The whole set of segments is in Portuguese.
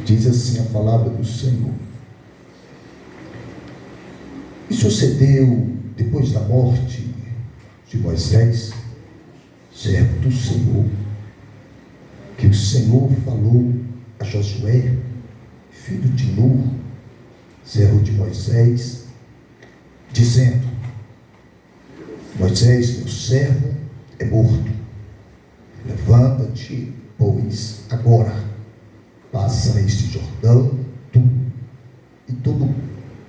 Diz assim a palavra do Senhor. E sucedeu depois da morte de Moisés, servo do Senhor, que o Senhor falou a Josué, filho de Nun, servo de Moisés, dizendo: Moisés, meu servo, é morto. Levanta-te, pois, agora, passa este Jordão, tu e todo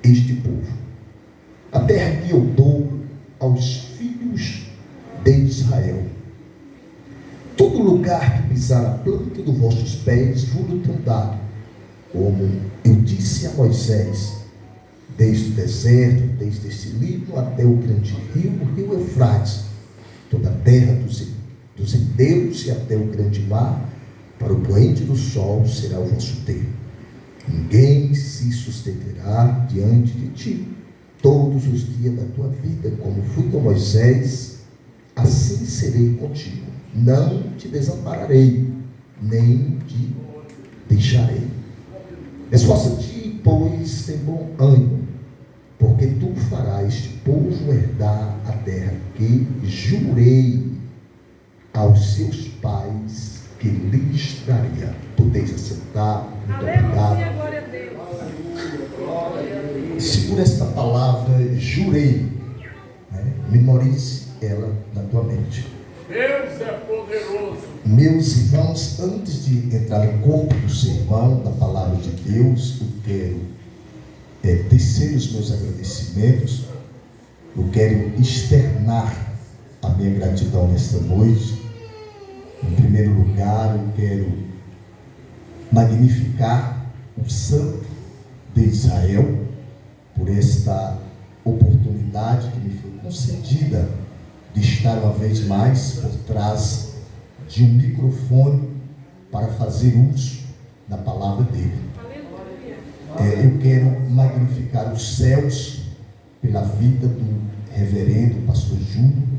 este povo, a terra que eu dou aos filhos de Israel. Todo lugar que pisar a planta dos vossos pés, vos tenho dado, como eu disse a Moisés, desde o deserto, desde esse Líbano até o grande rio, o rio Eufrates, toda a terra dos heteus e até o grande mar, para o poente do sol será o vosso termo. Ninguém se sustentará diante de ti todos os dias da tua vida, como fui com Moisés, assim serei contigo. Não te desampararei, nem te deixarei. Esforça-te, pois, tem bom ânimo, porque tu farás este povo herdar a terra que jurei aos seus pais que lhes traria. Podeis assentar. Muito obrigado. Glória a Deus. Segura esta palavra, jurei, né? Memorize ela na tua mente. Deus é poderoso. Meus irmãos, antes de entrar no corpo do sermão, da palavra de Deus, eu quero tecer os meus agradecimentos. Eu quero externar a minha gratidão nesta noite. Em primeiro lugar, eu quero magnificar o Santo de Israel por esta oportunidade que me foi concedida de estar uma vez mais por trás de um microfone para fazer uso da palavra dele. Eu quero magnificar os céus pela vida do reverendo pastor Júnior,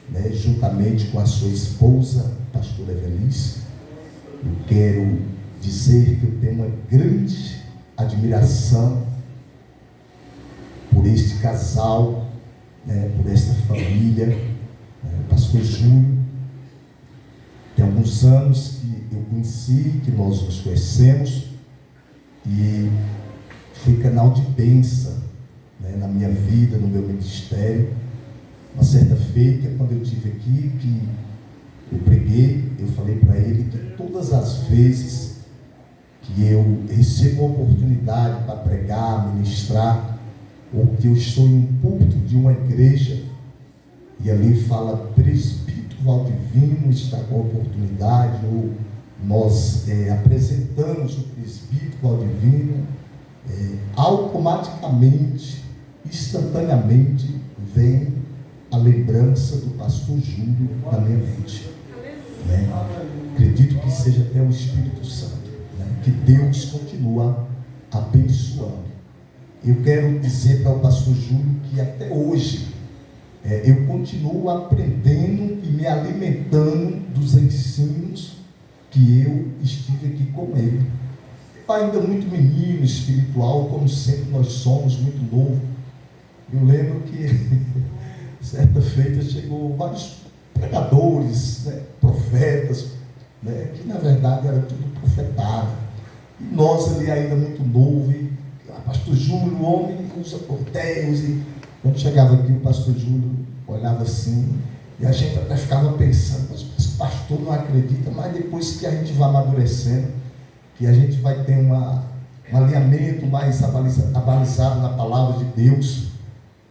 né, juntamente com a sua esposa, pastora Evelice. Eu quero dizer que eu tenho uma grande admiração por este casal, né, por esta família, pastor Júnior. Tem alguns anos que eu conheci, que nós nos conhecemos, e foi canal de bênção, né, na minha vida, no meu ministério. Uma certa feita, quando eu estive aqui, que eu preguei, eu falei para ele que todas as vezes que eu recebo uma oportunidade para pregar, ministrar, ou que eu estou em um púlpito de uma igreja, e ali fala presbítero Valdivino está com a oportunidade, ou nós apresentamos o presbítero Valdivino, automaticamente, instantaneamente, vem a lembrança do pastor Júlio na minha mente, né? Acredito que seja até o Espírito Santo, né? Que Deus continua abençoando. Eu quero dizer para o pastor Júlio que até hoje eu continuo aprendendo e me alimentando dos ensinos que eu estive aqui com ele. Ainda muito menino, espiritual, como sempre nós somos, muito novo. Eu lembro que certa feita chegou vários pregadores, né, profetas, né, que na verdade era tudo profetado. E nós ali ainda muito novo, e pastor Júnior, o homem usa cordéis, e quando chegava aqui o pastor Júnior olhava assim, e a gente até ficava pensando, mas o pastor não acredita, mas depois que a gente vai amadurecendo, que a gente vai ter um alinhamento mais abalizado na palavra de Deus,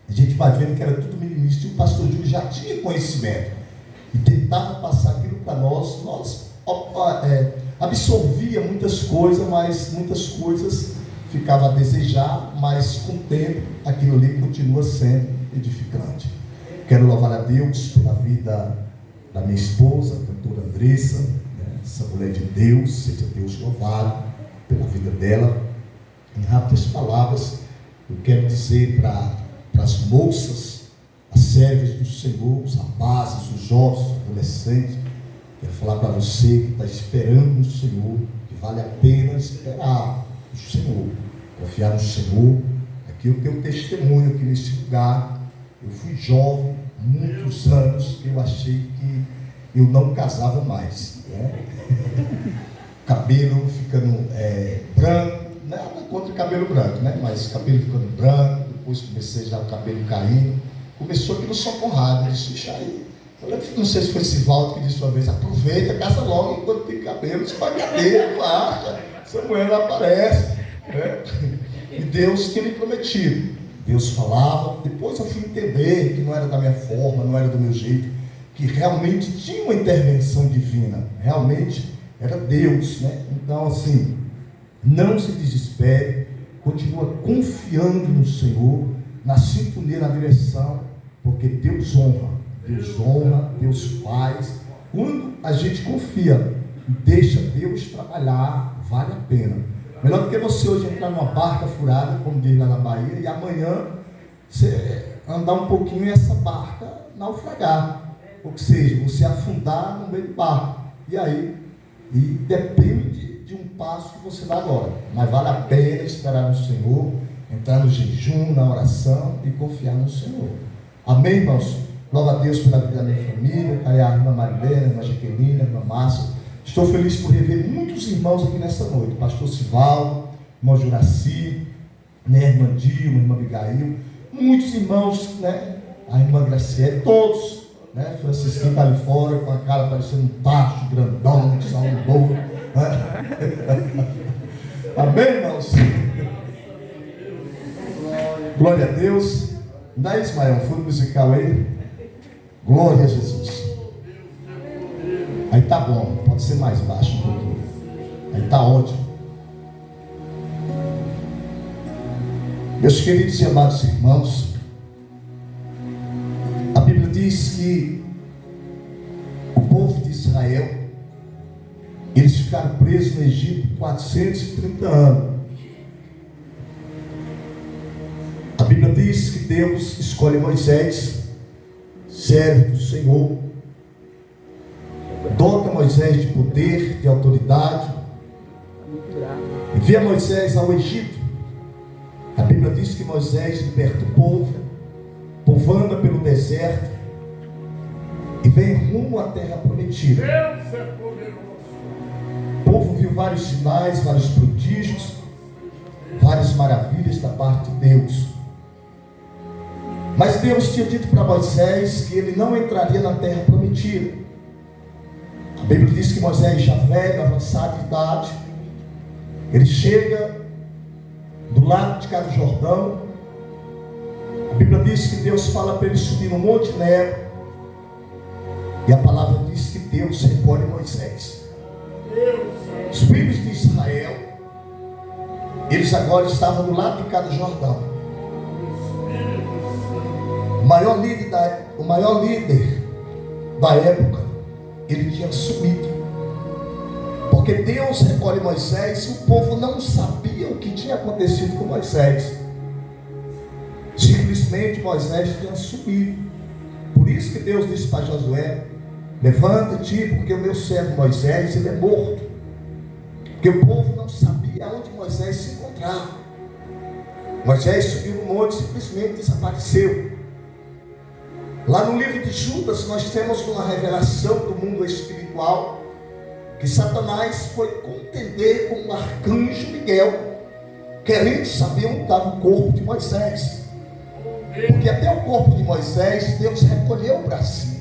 a gente vai vendo que era tudo meninice, e o pastor Júlio já tinha conhecimento, e tentava passar aquilo para nós absorvia muitas coisas, mas muitas coisas ficava a desejar, mas com o tempo aquilo ali continua sendo edificante. Quero louvar a Deus pela vida da minha esposa, a cantora Andressa, né? Essa mulher de Deus, seja Deus louvado pela vida dela. Em rápidas palavras, eu quero dizer para as moças, as servas do Senhor, os rapazes, os jovens, os adolescentes, quero falar para você que está esperando no Senhor, que vale a pena esperar no Senhor, confiar no Senhor. Aqui eu tenho um testemunho aqui nesse lugar. Eu fui jovem, muitos anos, eu achei que eu não casava mais, né? Cabelo ficando branco, nada contra cabelo branco, né? Mas cabelo ficando branco, depois comecei já o cabelo caindo. Começou aqui no São Conrado, eu disse, isso aí. Eu não sei se foi esse Valdo que disse uma vez, aproveita, casa logo enquanto tem cabelo, se vai cadeira, não acha, essa mulher não aparece, né? E Deus tinha me prometido. Deus falava, depois eu fui entender que não era da minha forma, não era do meu jeito, que realmente tinha uma intervenção divina, realmente era Deus, né? Então assim, não se desespere, continua confiando no Senhor, na sintonia, na direção, porque Deus honra, Deus faz. Quando a gente confia e deixa Deus trabalhar, vale a pena. Melhor do que você hoje entrar numa barca furada, como diz lá na Bahia, e amanhã você andar um pouquinho e essa barca naufragar. Ou seja, você afundar no meio do barco. E aí, depende de um passo que você dá agora. Mas vale a pena esperar no Senhor, entrar no jejum, na oração e confiar no Senhor. Amém, irmãos? Louva a Deus pela vida da minha família, a irmã Marilena, a irmã Jaqueline, a irmã Márcia. Estou feliz por rever muitos irmãos aqui nessa noite. Pastor Sivaldo, irmão Juraci, né, irmã Dilma, irmã Abigail, muitos irmãos, né? A irmã Graciele, todos, né? Francisquinho está ali fora, com a cara parecendo um tacho grandão, de salão bom. Né? Amém, irmãos? Glória a Deus. Dá Ismael, fundo musical aí. Glória a Jesus. Aí tá bom, pode ser mais baixo um pouquinho. Aí tá ótimo. Meus queridos e amados irmãos, a Bíblia diz que o povo de Israel, eles ficaram presos no Egito 430 anos. A Bíblia diz que Deus escolhe Moisés, servo do Senhor, dota Moisés de poder, de autoridade, envia Moisés ao Egito. A Bíblia diz que Moisés liberta o povo anda pelo deserto e vem rumo à terra prometida. Deus é poderoso. O povo viu vários sinais, vários prodígios, várias maravilhas da parte de Deus. Mas Deus tinha dito para Moisés que ele não entraria na terra prometida. A Bíblia diz que Moisés, já velho, avançado de idade, ele chega do lado de cá do Jordão. A Bíblia diz que Deus fala para ele subir no Monte Nebo. E a palavra diz que Deus recolhe Moisés. Os filhos de Israel, eles agora estavam do lado de cá do Jordão. O maior líder da época, ele tinha sumido. Porque Deus recolhe Moisés e o povo não sabia o que tinha acontecido com Moisés. Simplesmente Moisés tinha sumido. Por isso que Deus disse para Josué: levanta-te, porque o meu servo Moisés, ele é morto. Porque o povo não sabia onde Moisés se encontrava. Moisés subiu no monte e simplesmente desapareceu. Lá no livro de Judas nós temos uma revelação do mundo espiritual, que Satanás foi contender com o arcanjo Miguel, querendo saber onde estava o corpo de Moisés. Porque até o corpo de Moisés Deus recolheu para si.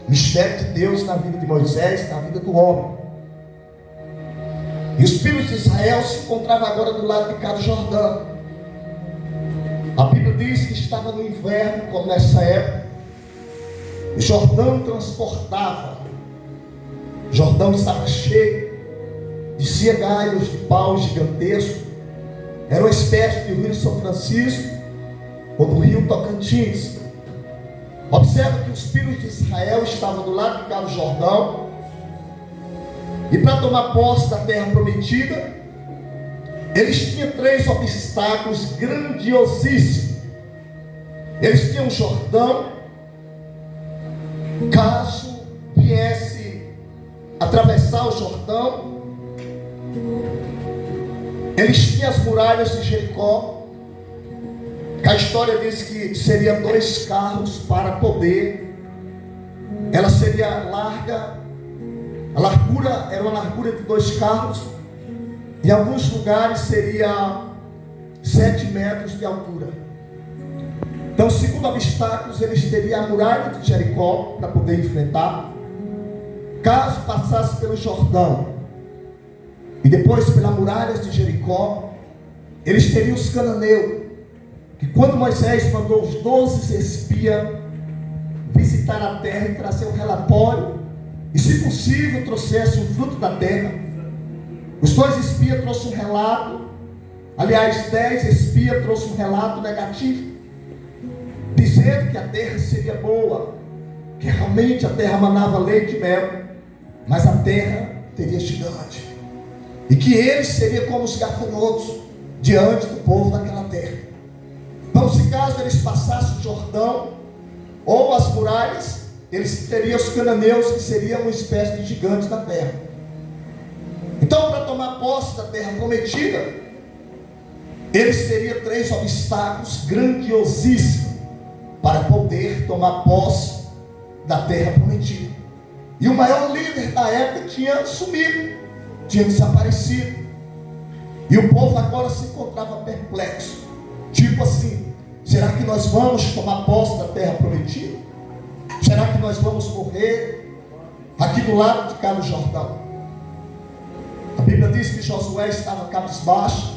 Mistério de Deus na vida de Moisés, na vida do homem. E os filhos de Israel se encontravam agora do lado de cá do Jordão. A Bíblia diz que estava no inverno, como nessa época. O Jordão transportava. O Jordão estava cheio. Descia galhos de pau gigantesco. Era uma espécie de rio São Francisco ou do rio Tocantins. Observa que os filhos de Israel estavam do lado de cá do Jordão. E para tomar posse da terra prometida, eles tinham 3 obstáculos grandiosíssimos. Eles tinham o Jordão. Caso viesse atravessar o Jordão, Eles tinham as muralhas de Jericó, que a história diz que seria 2 carros para poder. Ela seria larga, a largura era uma largura de 2 carros. Em alguns lugares seria 7 metros de altura. Então, segundo obstáculos, eles teriam a muralha de Jericó para poder enfrentar. Caso passasse pelo Jordão e depois pela muralha de Jericó, eles teriam os cananeus, que quando Moisés mandou os 12 espias visitar a terra e trazer um relatório, e se possível trouxesse o fruto da terra, os 2 espias trouxeram um relato, aliás 10 espias trouxeram um relato negativo, dizendo que a terra seria boa, que realmente a terra manava leite e mel, mas a terra teria gigante, e que eles seriam como os gafanhotos diante do povo daquela terra. Então, se caso eles passassem o Jordão ou as muralhas, eles teriam os cananeus, que seriam uma espécie de gigantes da terra. Então, para tomar posse da terra prometida, eles teriam 3 obstáculos grandiosíssimos para poder tomar posse da terra prometida. E o maior líder da época tinha sumido, tinha desaparecido. E o povo agora se encontrava perplexo. Tipo assim, será que nós vamos tomar posse da terra prometida? Será que nós vamos morrer aqui do lado de cá do Jordão? A Bíblia diz que Josué estava cabisbaixo,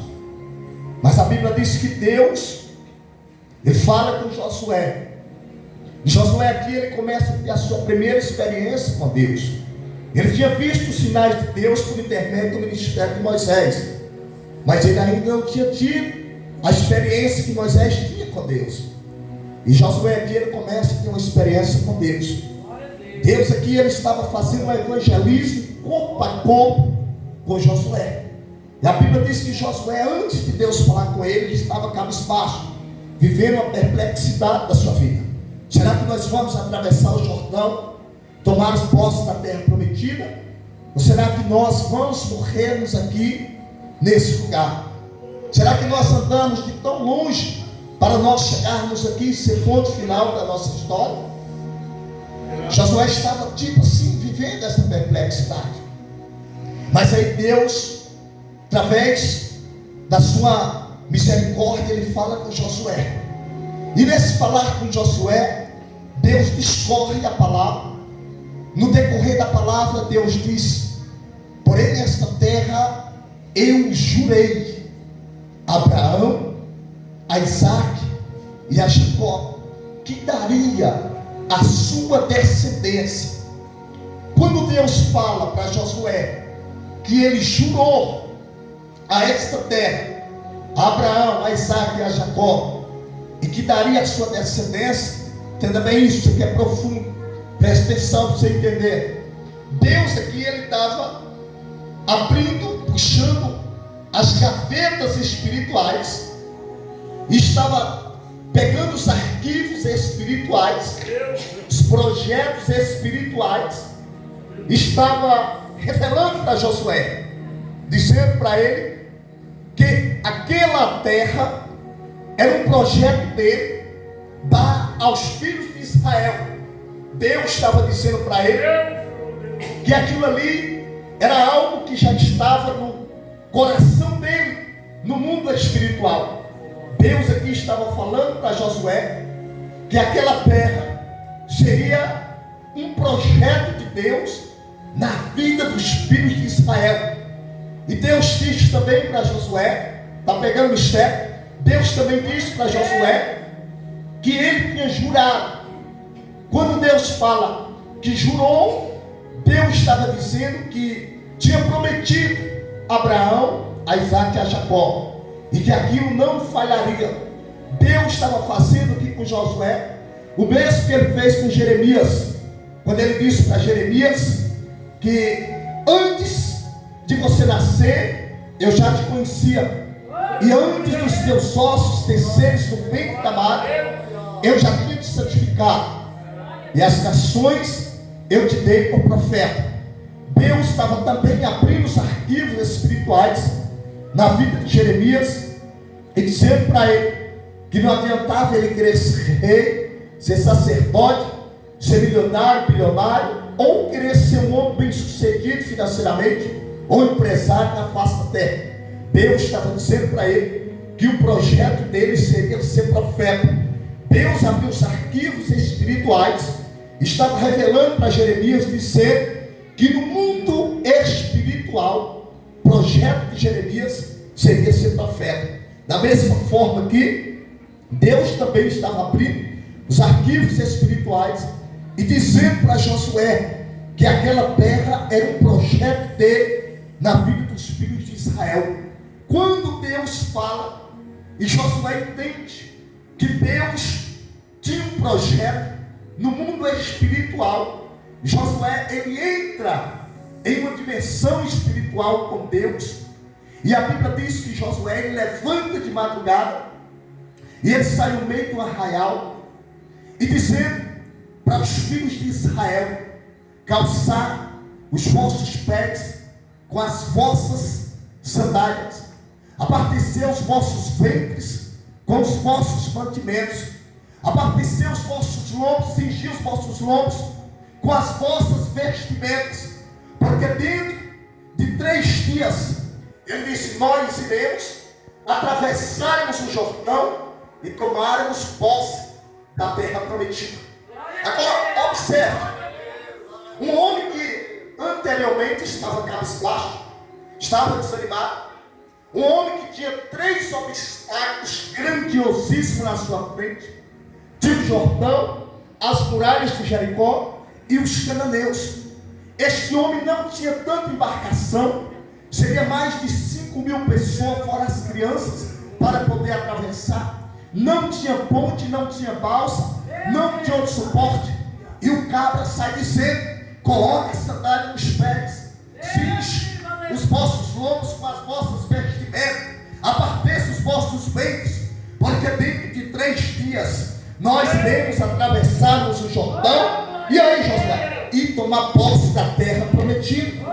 mas a Bíblia diz que Deus, ele fala com Josué. E Josué aqui, ele começa a ter a sua primeira experiência com Deus. Ele tinha visto os sinais de Deus por intermédio do ministério de Moisés, mas ele ainda não tinha tido a experiência que Moisés tinha com Deus. E Josué aqui, ele começa a ter uma experiência com Deus. Deus aqui, ele estava fazendo um evangelismo corpo a corpo com Josué. E a Bíblia diz que Josué, antes de Deus falar com ele, ele estava cabisbaixo, vivendo uma perplexidade da sua vida. Será que nós vamos atravessar o Jordão, tomar posse da terra prometida? Ou será que nós vamos morrermos aqui nesse lugar? Será que nós andamos de tão longe para nós chegarmos aqui e ser ponto final da nossa história? Josué estava tipo assim, vivendo essa perplexidade. Mas aí Deus, através da sua misericórdia, ele fala com Josué. E nesse falar com Josué, Deus discorre a palavra. No decorrer da palavra, Deus diz: porém nesta terra eu jurei a Abraão, a Isaac e a Jacó, que daria a sua descendência. Quando Deus fala para Josué que ele jurou a esta terra, a Abraão, a Isaac e a Jacó, e que daria a sua descendência, entenda bem isso, isso aqui é profundo, preste atenção para você entender. Deus aqui, ele estava abrindo, puxando as gavetas espirituais, e estava pegando os arquivos espirituais, os projetos espirituais, estava revelando para Josué, dizendo para ele que aquela terra era um projeto dele, dar aos filhos de Israel. Deus estava dizendo para ele que aquilo ali era algo que já estava no coração dele, no mundo espiritual. Deus aqui estava falando para Josué que aquela terra seria um projeto de Deus na vida dos filhos de Israel. E Deus disse também para Josué, está pegando o mistério, Deus também disse para Josué que ele tinha jurado. Quando Deus fala que jurou, Deus estava dizendo que tinha prometido a Abraão, a Isaac e a Jacó, e que aquilo não falharia. Deus estava fazendo aqui com Josué o mesmo que ele fez com Jeremias, quando ele disse para Jeremias que antes de você nascer eu já te conhecia, e antes dos teus ossos desceres no ventre da madre eu já tinha te santificado, e as nações eu te dei por profeta. Deus estava também abrindo os arquivos espirituais na vida de Jeremias e dizendo para ele que não adiantava ele querer ser rei, ser sacerdote, ser milionário, bilionário, ou querer ser um homem bem sucedido financeiramente, ou empresário na face da terra. Deus estava dizendo para ele que o projeto dele seria ser profeta. Deus abriu os arquivos espirituais, estava revelando para Jeremias, dizendo que no mundo espiritual, o projeto de Jeremias seria ser profeta. Da mesma forma que Deus também estava abrindo os arquivos espirituais e dizendo para Josué que aquela terra era um projeto dele na vida dos filhos de Israel. Quando Deus fala e Josué entende que Deus tinha um projeto no mundo espiritual, Josué ele entra em uma dimensão espiritual com Deus. E a Bíblia diz que Josué ele levanta de madrugada e ele sai no meio do arraial e dizendo para os filhos de Israel: calçar os vossos pés com as vossas sandálias, abastecer os vossos ventres com os vossos mantimentos, abastecer os vossos lombos, cingir os vossos lombos com as vossas vestimentas, porque dentro de 3 dias, ele disse, nós iremos atravessarmos o Jordão e tomarmos posse da terra prometida. Agora, observe, um homem que anteriormente estava cabisbaixo, estava desanimado, um homem que tinha 3 obstáculos grandiosíssimos na sua frente, tinha o Jordão, as muralhas de Jericó e os cananeus. Este homem não tinha tanta embarcação, seria mais de 5.000 pessoas, fora as crianças, para poder atravessar. Não tinha ponte, não tinha balsa, não tinha outro suporte. E o cabra sai dizendo: coloque a sandália nos pés, cinge os vossos lombos com as vossas vestimentas, abasteça os vossos ventres, porque dentro de 3 dias nós iremos atravessarmos o Jordão. E aí, Josué? E tomar posse da terra prometida.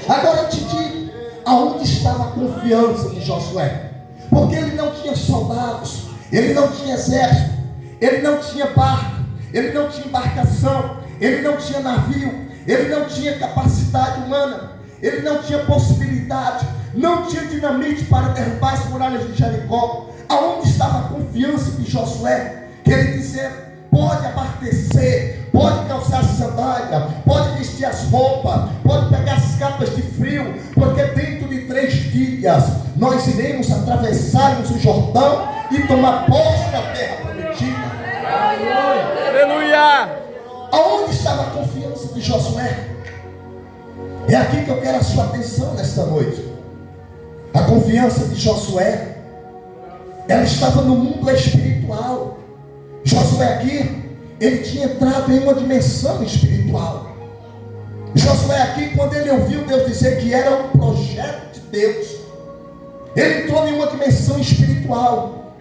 Agora eu te digo, aonde estava a confiança de Josué? Porque ele não tinha soldados, ele não tinha exército, ele não tinha barco, ele não tinha embarcação, ele não tinha navio, ele não tinha capacidade humana, ele não tinha possibilidade, não tinha dinamite para derrubar as muralhas de Jericó. Aonde estava a confiança de Josué? Que ele dizia: pode abastecer, pode calçar sandália, pode vestir as roupas, pode pegar as capas de frio, porque dentro de 3 dias nós iremos atravessarmos o Jordão e tomar posse da terra prometida. Aleluia! Aonde estava a confiança de Josué? É aqui que eu quero a sua atenção nesta noite. A confiança de Josué, ela estava no mundo espiritual. Josué aqui, ele tinha entrado em uma dimensão espiritual. Josué aqui, quando ele ouviu Deus dizer que era um projeto de Deus, ele entrou em uma dimensão espiritual.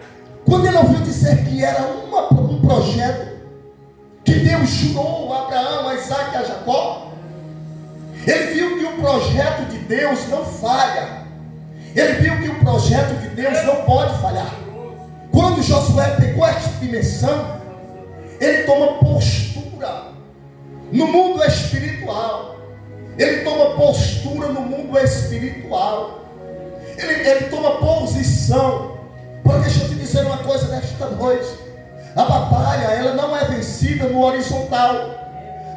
Quando ele ouviu dizer que era um projeto que Deus jurou a Abraão, a Isaac e a Jacó, ele viu que o projeto de Deus não falha. Ele viu que o projeto de Deus não pode falhar. Quando Josué pegou esta dimensão, ele toma postura no mundo espiritual. Ele toma postura no mundo espiritual. Ele toma posição. Porque deixa eu te dizer uma coisa nesta noite: a batalha, ela não é vencida no horizontal.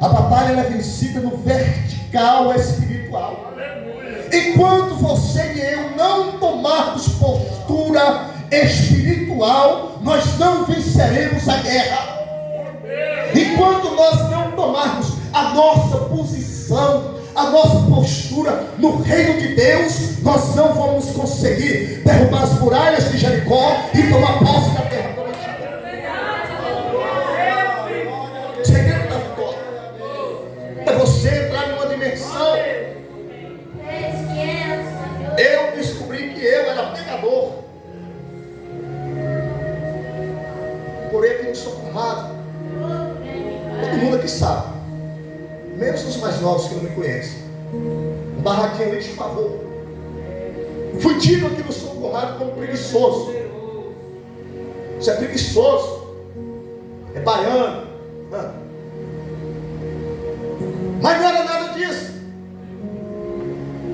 A batalha, ela é vencida no vertical espiritual. Enquanto você e eu não tomarmos postura espiritual, nós não venceremos a guerra. Enquanto nós não tomarmos a nossa posição, a nossa postura no reino de Deus, nós não vamos conseguir derrubar as muralhas de Jericó e tomar posse da terra prometida. O segredo da vitória é você entrar numa dimensão. Eu descobri que eu era pecador. Porém, que não sou honrado. Todo mundo aqui sabe, menos os mais novos que não me conhecem. Um barraquinho ali de favor. Fui tido aqui no São Conrado como preguiçoso. Isso é preguiçoso. É baiano. Mas não era nada disso.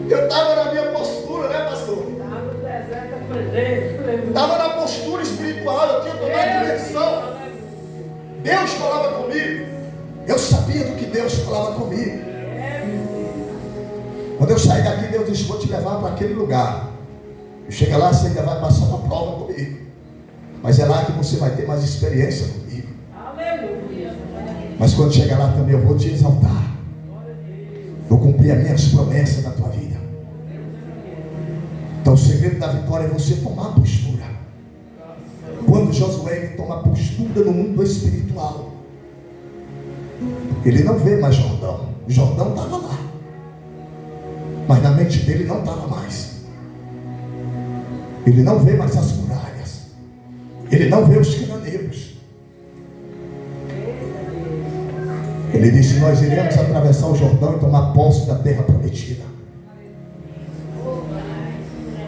Eu estava na minha postura, né, pastor? Estava na postura espiritual, eu tinha tomado direção. Deus falava comigo. Eu sabia do que Deus falava comigo. Quando eu saí daqui, Deus disse: vou te levar para aquele lugar. E chega lá, você ainda vai passar uma prova comigo. Mas é lá que você vai ter mais experiência comigo. Mas quando chegar lá também, eu vou te exaltar. Vou cumprir as minhas promessas na tua vida. Então o segredo da vitória é você tomar postura. Quando Josué toma postura no mundo espiritual, ele não vê mais Jordão. O Jordão estava lá, mas na mente dele não estava mais. Ele não vê mais as muralhas. Ele não vê os cananeus. Ele disse: nós iremos atravessar o Jordão e tomar posse da terra prometida.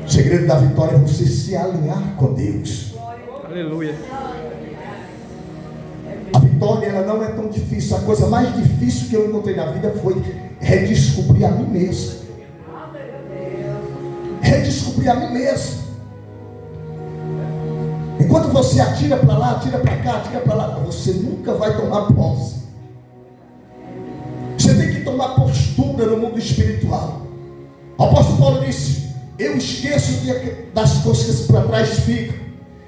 O segredo da vitória é você se alinhar com Deus. Aleluia. A vitória, ela não é tão difícil. A coisa mais difícil que eu encontrei na vida foi redescobrir a mim mesmo. Redescobrir a mim mesmo. Enquanto você atira para lá, atira para cá, atira para lá, você nunca vai tomar posse. Você tem que tomar postura no mundo espiritual. O apóstolo Paulo disse: eu esqueço das coisas que para trás ficam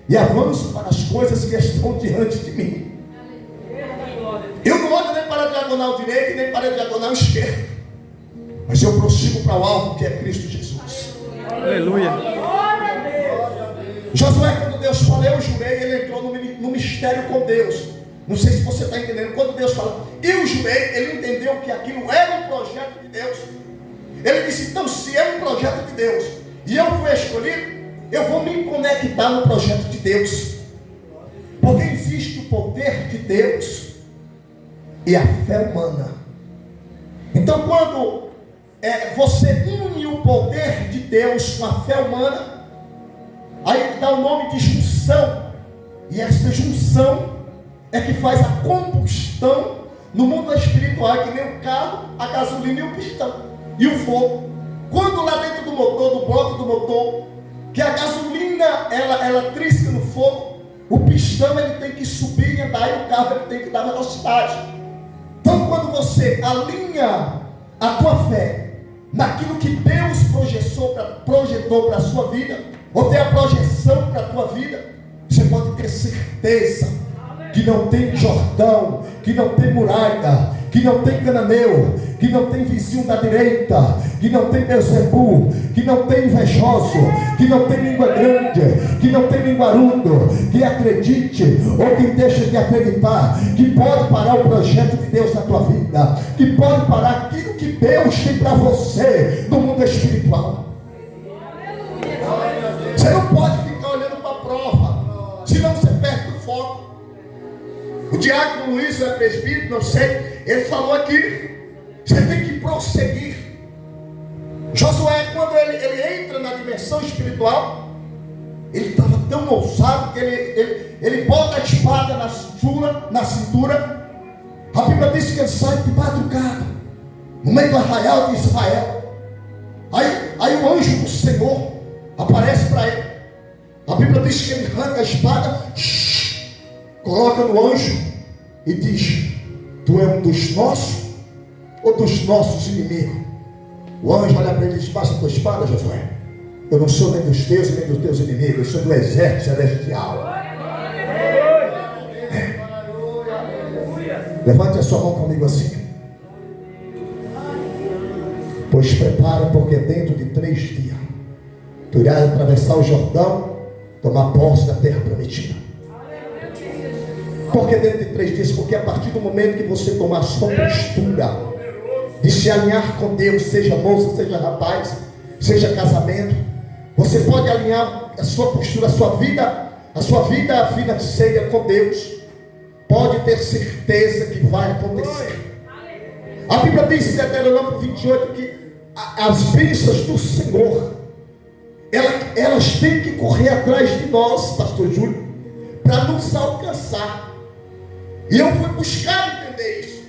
e avanço para as coisas que estão diante de mim. Eu não olho nem para a diagonal direita nem para a diagonal esquerda, mas eu prossigo para o alvo, que é Cristo Jesus. Aleluia. Josué, quando Deus fala eu jurei, ele entrou no mistério com Deus. Não sei se você está entendendo. Quando Deus fala eu jurei, ele entendeu que aquilo era um projeto de Deus. Ele disse: então, se é um projeto de Deus e eu fui escolhido, eu vou me conectar no projeto de Deus. Porque existe o poder de Deus e a fé humana. Então, quando você une o poder de Deus com a fé humana, aí dá o nome de junção. E essa junção é que faz a combustão no mundo espiritual, que nem o carro, a gasolina e o pistão e o fogo. Quando lá dentro do motor, do bloco do motor, que a gasolina ela trisca no fogo, o pistão ele tem que subir e andar, e o carro ele tem que dar velocidade. Então, quando você alinha a tua fé naquilo que Deus projetou para a sua vida, ou tem a projeção para a tua vida, você pode ter certeza que não tem Jordão, que não tem muralha, que não tem cananeu, que não tem vizinho da direita, que não tem Beelzebul, que não tem invejoso, que não tem língua grande, que não tem linguarudo, que acredite ou que deixe de acreditar, que pode parar o projeto de Deus na tua vida, que pode parar aquilo que Deus tem para você no mundo espiritual. Você não pode ficar olhando para a prova, senão você perde o foco. O diácono Luiz, é presbítero, não sei, ele falou aqui: você tem que prosseguir. Josué, quando ele entra na dimensão espiritual, ele estava tão ousado que ele bota a espada na cintura. A Bíblia diz que ele sai de madrugada, no meio do arraial de Israel. Aí o anjo do Senhor aparece para ele. A Bíblia diz que ele arranca a espada, coloca no anjo e diz: tu é um dos nossos ou dos nossos inimigos? O anjo olha para ele e diz: passa a tua espada, Josué. Eu não sou nem dos teus nem dos teus inimigos, eu sou do exército celestial. Levante a sua mão comigo assim. Pois prepara, porque dentro de 3 dias tu irás atravessar o Jordão, tomar posse da terra prometida. Porque dentro de 3 dias? Porque a partir do momento que você tomar a sua postura de se alinhar com Deus, seja moça, seja rapaz, seja casamento, você pode alinhar a sua postura, a sua vida financeira com Deus. Pode ter certeza que vai acontecer. A Bíblia diz em Deuteronômio 28 que as bênçãos do Senhor, elas têm que correr atrás de nós, pastor Júlio, para nos alcançar. E eu fui buscar entender isso,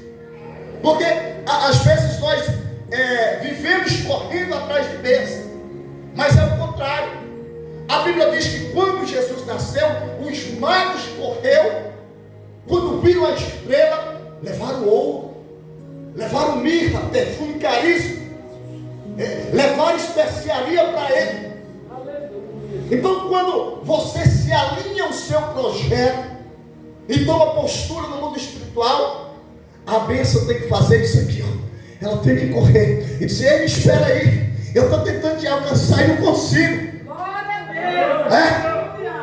porque às vezes nós vivemos correndo atrás de bênçãos, mas é o contrário. A Bíblia diz que quando Jesus nasceu, os magos correram, quando viram a estrela, levaram ouro, levaram mirra, perfume caríssimo, levaram especiaria para ele. Então, quando você se alinha ao seu projeto e toma postura no mundo espiritual, a bênção tem que fazer isso aqui, ó. Ela tem que correr e dizer: ei, espera aí, eu estou tentando te alcançar e não consigo.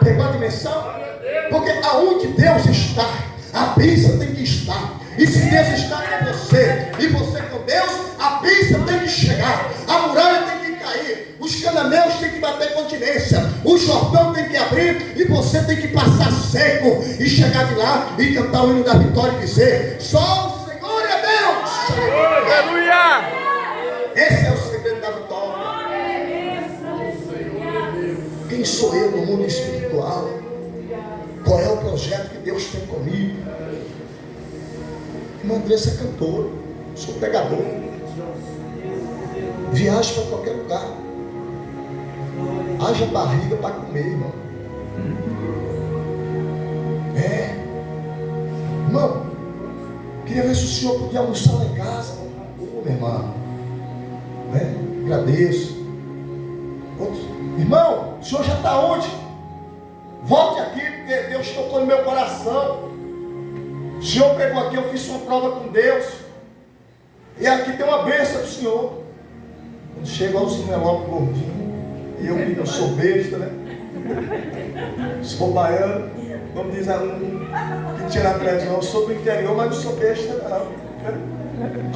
Pegou a dimensão? Porque aonde Deus está, a bênção tem que estar. E se Deus está com você e você com Deus, a bênção tem que chegar, a muralha tem que cair, os cananeus têm que bater continência, o Jordão tem que abrir e você tem que passar seco e chegar de lá e cantar o hino da vitória e dizer: só o Senhor é Deus. Aleluia! Esse é o segredo da vitória. Quem sou eu no mundo espiritual? Qual é o projeto que Deus tem comigo? Irmã Andressa é cantora, sou pregador, viajo para qualquer lugar, haja barriga para comer, irmão. Irmão, queria ver se o senhor podia almoçar lá em casa. Minha irmã, agradeço. Irmão, o senhor já está onde? Volte aqui, porque Deus tocou no meu coração. O senhor pegou aqui, eu fiz uma prova com Deus, e aqui tem uma bênção do senhor. Quando chega aos envelopes gordinhos, e eu que não sou besta, né? Sou baiano, como diz aluno que tinha na televisão, eu sou do interior, mas não sou besta não.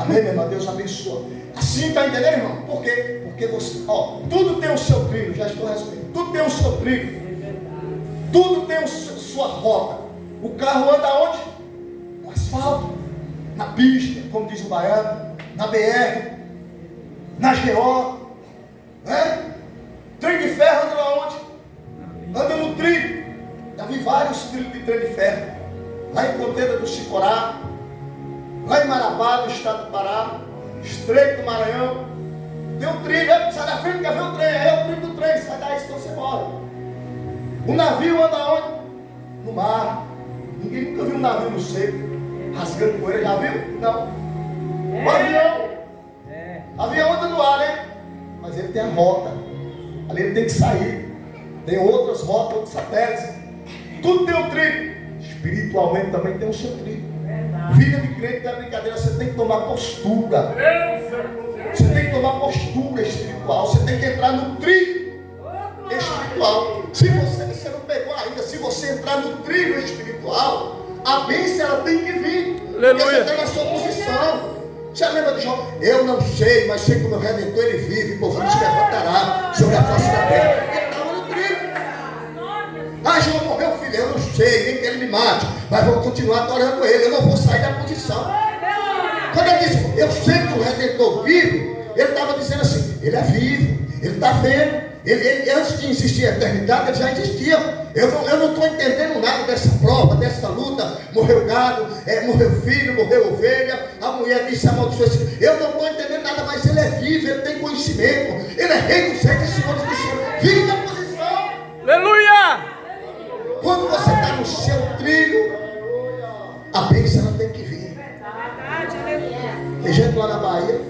Amém, meu irmão? Deus abençoa. Assim, está entendendo, irmão? Por quê? Porque você, tudo tem o seu trilho, já estou resumindo. Tudo tem o seu trilho, tudo tem sua rota. O carro anda onde? No asfalto, na pista, como diz o baiano, na BR, na GO, Trem de ferro anda onde? Anda no trilho. Já vi vários trilhos de trem de ferro, lá em Contenda do Sicorá, lá em Marabá, no estado do Pará, Estreito do Maranhão. Tem um trilho, sai da frente, quer ver o trem? É o trilho do trem, sai daí, senão você morre. O navio anda onde? No mar. Ninguém nunca viu um navio no seco, rasgando poeira, já viu? Não. O avião. O avião anda no ar, né? Mas ele tem a rota. Ali ele tem que sair. Tem outras rotas, outros satélites. Tudo tem um trilho. Espiritualmente também tem o seu trilho. Vida de crente não é brincadeira, você tem que tomar postura. Você tem que tomar postura espiritual. Você tem que entrar no trilho espiritual. Se você não pegou ainda, se você entrar no trilho espiritual, a bênção ela tem que vir. Aleluia. Porque você está na sua posição. Você lembra de João? Eu não sei, mas sei que o meu Redentor ele vive, e por fim se levantará sobre a face da terra. Ele estava no trilho. Ah, João morreu, filho, eu não sei, nem que ele me mate, mas vou continuar adorando ele, eu não vou sair da posição. Quando ele disse, eu sei que o Redentor vive, ele estava dizendo assim, ele é vivo, ele está vendo. Ele, antes de existir a eternidade, ele já existia. Eu não estou entendendo nada dessa prova, dessa luta. Morreu gado, morreu filho, morreu ovelha. A mulher disse amaldiçoou. Eu não estou entendendo nada, mas ele é vivo, ele tem conhecimento. Ele é rei dos reis e senhores dos senhores. Vive na posição. Aleluia! Quando você está no seu trilho, a bênção ela tem que vir. Tem gente lá na Bahia,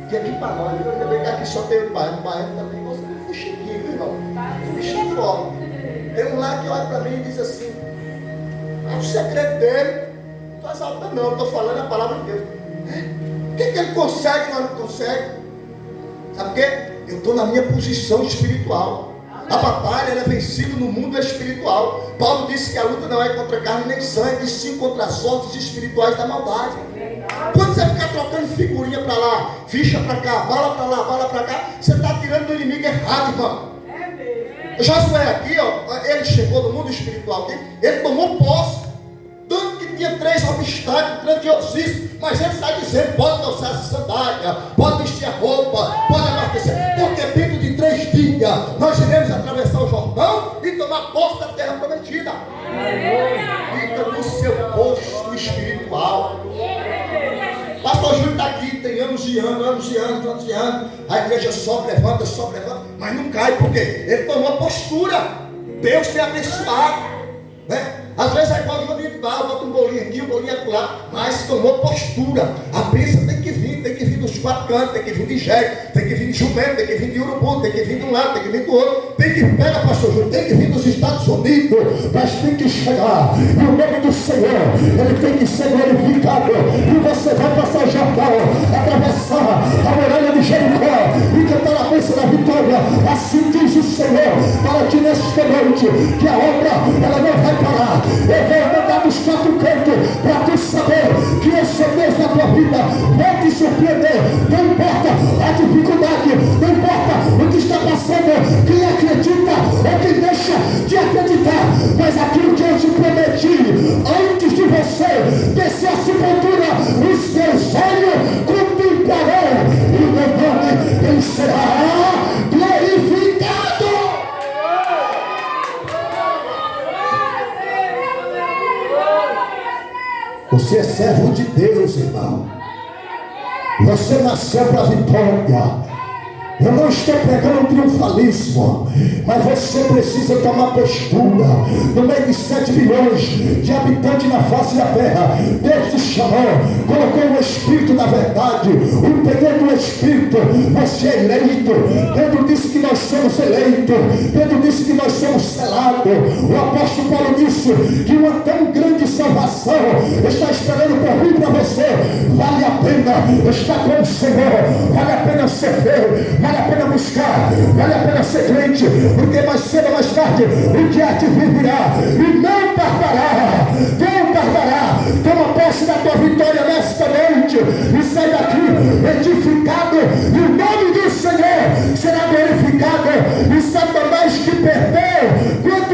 que aqui para nós, ainda bem que aqui só tem o baiano também gosta de fuxiquinho, irmão. Fuxiquinho forte. Tem um lá que olha para mim e diz assim: o segredo dele, não estou exaltando não, estou falando a palavra de Deus. O que ele consegue, nós não conseguimos? Sabe por quê? Eu estou na minha posição espiritual. A batalha ela é vencida no mundo espiritual. Paulo disse que a luta não é contra carne nem sangue, e sim contra as sortes espirituais da maldade. Quando você ficar trocando figurinha para lá, ficha para cá, bala para cá, você está tirando do inimigo errado, irmão. Josué aqui, ele chegou no mundo espiritual aqui, ele tomou posse, tanto que tinha 3 obstáculos grandiosíssimos, Mas ele está dizendo, pode calçar a sandália, pode vestir a roupa, pode abastecer, porque dentro de 3 dias nós iremos atravessar o Jordão e tomar posse da terra prometida. Fica no seu posto espiritual. Pastor Júlio está aqui, tem anos e anos. A igreja sobe, levanta, mas não cai, porque ele tomou postura. Deus tem abençoado, né? Às vezes é igual o Juninho de Barro, bota um bolinho aqui, um bolinho acolá, mas tomou postura. A bênção tem que vir dos 4 cantos, tem que vir de jegue, tem que vir de jumento, tem que vir de urubu, tem que vir de um lado, tem que vir do outro, tem que vir, pastor Júlio, tem que vir dos Estados Unidos, mas tem que chegar. E o nome do Senhor, ele tem que ser glorificado. E você vai passar o Jordão, atravessar a muralha de Jericó e cantar a bênção da vitória. Assim diz o Senhor para ti nesta noite, que a obra ela não vai parar. Eu vou mandar dos 4 cantos para tu saber que eu sou Deus da tua vida. Vou te surpreender. Não importa a dificuldade, não importa o que está passando. Quem acredita ou quem deixa de acreditar, mas aquilo que eu te prometi antes de você descer a sepultura, os teus olhos contemplarão e o meu nome ele será glorificado. Você é servo de Deus, irmão. Você nasceu para a vitória. Eu não estou pregando triunfalismo, mas você precisa tomar postura. No meio de 7 bilhões de habitantes na face da terra, Deus te chamou, colocou o Espírito da verdade, empenhando o Espírito. Você é eleito. Pedro disse que nós somos eleitos. Pedro disse que nós somos selados. O apóstolo Paulo disse que uma tão grande salvação está esperando por mim para você. Vale a pena estar com o Senhor, vale a pena ser fiel, vale a pena buscar, vale a pena ser crente, porque mais cedo ou mais tarde o dia te virá e não tardará, não tardará. Toma posse da tua vitória nesta noite e sai daqui edificado, e o nome do Senhor será glorificado. E Satanás que perdeu, quando